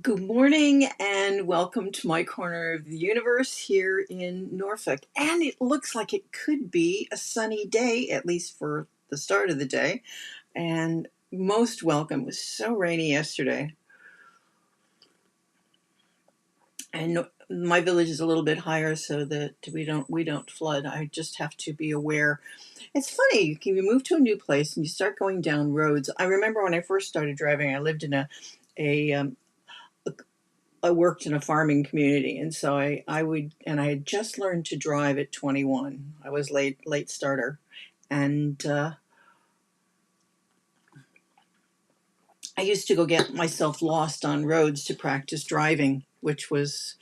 Good morning and welcome to my corner of the universe here in Norfolk. And it looks like it could be a sunny day, at least for the start of the day. And most welcome. It was so rainy yesterday. And my village is a little bit higher so that we don't flood. I just have to be aware. It's funny, you move to a new place and you start going down roads. I remember when I first started driving, I lived in a I worked in a farming community, and so I had just learned to drive at 21. I was late starter, and I used to go get myself lost on roads to practice driving, which was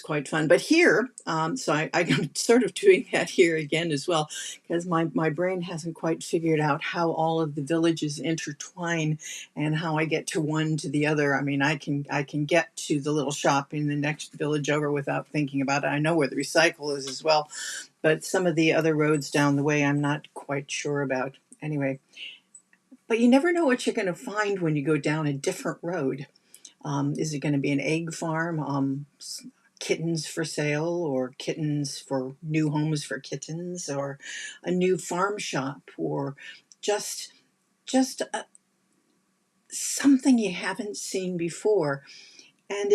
quite fun. But here, I'm sort of doing that here again as well, because my brain hasn't quite figured out how all of the villages intertwine and how I get to one to the other. I mean, I can get to the little shop in the next village over without thinking about it. I know where the recycle is as well, but some of the other roads down the way, I'm not quite sure about. Anyway, but you never know what you're going to find when you go down a different road. Is it going to be an egg farm? Kittens for sale, or kittens for new homes for kittens, or a new farm shop, or just something you haven't seen before. And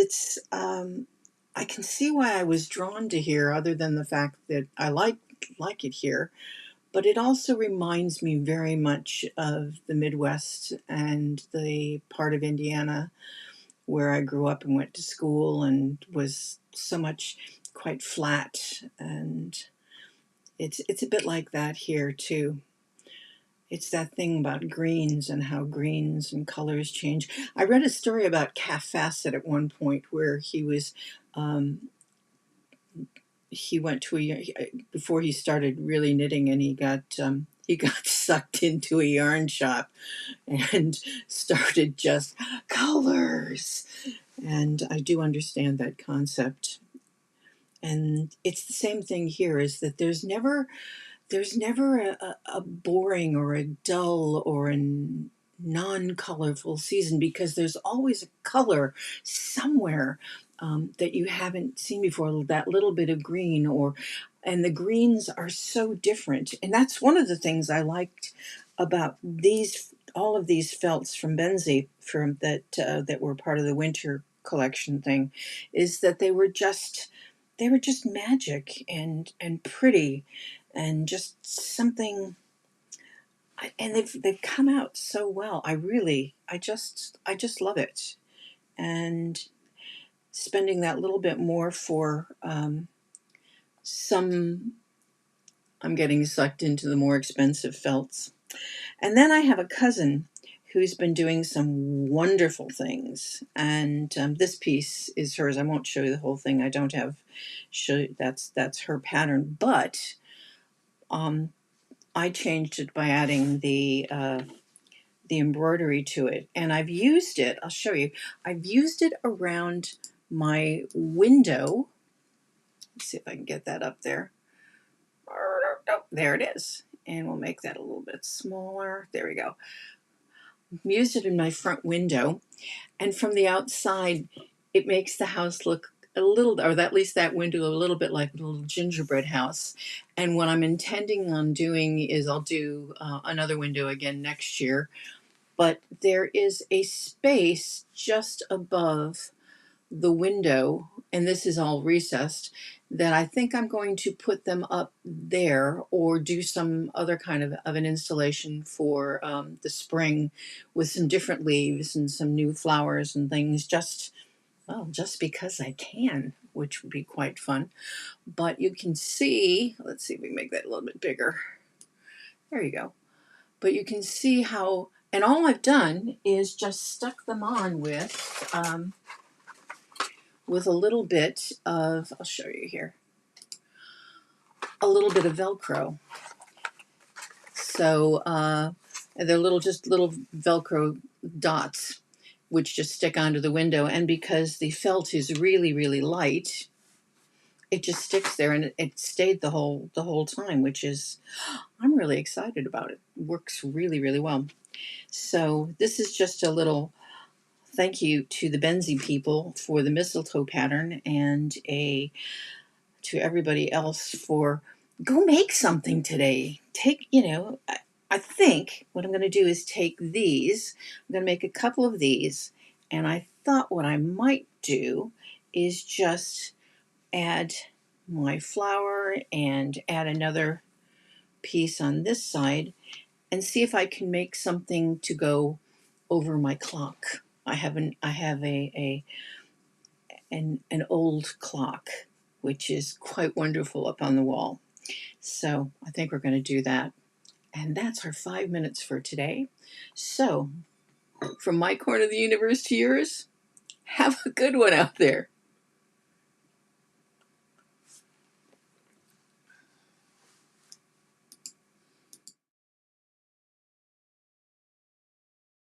I can see why I was drawn to here, other than the fact that I like it here. But it also reminds me very much of the Midwest and the part of Indiana where I grew up and went to school, and was so much quite flat. And it's a bit like that here too. It's that thing about greens and how greens and colors change. I read a story about Calf Fassett at one point where um, he went to before he started really knitting, and he got sucked into a yarn shop and started just colors. And I do understand that concept. And it's the same thing here, is that there's never a boring or a dull or a non-colorful season, because there's always a color somewhere that you haven't seen before, that little bit of green, and the greens are so different. And that's one of the things I liked about all of these felts from Benzie, that were part of the winter collection thing, is that they were just magic and pretty, and just something. And they've come out so well. I just love it. And spending that little bit more for some, I'm getting sucked into the more expensive felts. And then I have a cousin who's been doing some wonderful things, and this piece is hers. I won't show you the whole thing. I don't have show. That's her pattern, but um, I changed it by adding the embroidery to it, and I've used it. I'll show you. I've used it around my window. Let's see if I can get that up there. Oh, there it is. And we'll make that a little bit smaller. There we go. Used it in my front window, and from the outside, it makes the house look a little, or at least that window, a little bit like a little gingerbread house. And what I'm intending on doing is I'll do another window again next year. But there is a space just above the window, and this is all recessed, that I think I'm going to put them up there, or do some other kind of an installation for the spring, with some different leaves and some new flowers and things, just because I can, which would be quite fun. But you can see, let's see if we can make that a little bit bigger. There you go. But you can see how, and all I've done is just stuck them on with a little bit of, I'll show you here, a little bit of Velcro. So they're just little Velcro dots, which just stick onto the window. And because the felt is really, really light, it just sticks there, and it stayed the whole time, which is, I'm really excited about it. It works really, really well. So this is just a little thank you to the Benzie people for the mistletoe pattern, and to everybody else for go make something today. I think what I'm going to do is take these. I'm going to make a couple of these, and I thought what I might do is just add my flour and add another piece on this side and see if I can make something to go over my clock. I have an old clock which is quite wonderful up on the wall. So I think we're going to do that. And that's our 5 minutes for today. So from my corner of the universe to yours, have a good one out there.